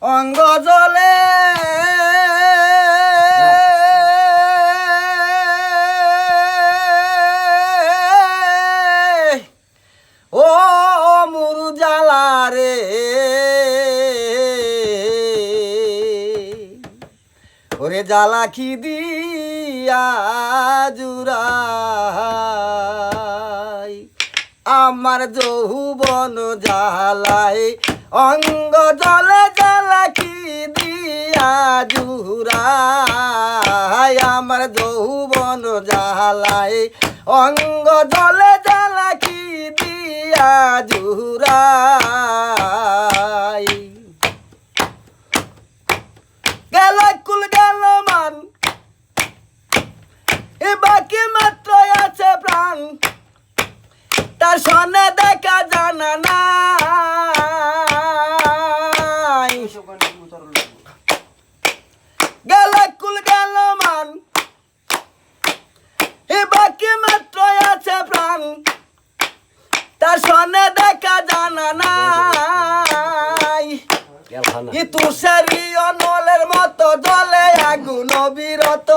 অঙ্গ জলে ও মুরু জ্বালা রে ওরে জ্বালা কি দিয়া জুড়াই আমার যৌবন জ্বালায় অঙ্গ জলে জ্বালা কি দিয়া জুড়াই আমার যৌবন জ্বালায় অঙ্গ জলে জ্বালা কি দিয়া জুড়াই গেল কুল গেল মান এ বাকি মাত্র আছে প্রাণ তার সনে দেখা জানা নাই গেল কুল গেল মান এ বাকি মাত্র আছে প্রাণ তার সনে দেখা জানা নাই তুষারি অনলের মতো জলে আগুন বিরত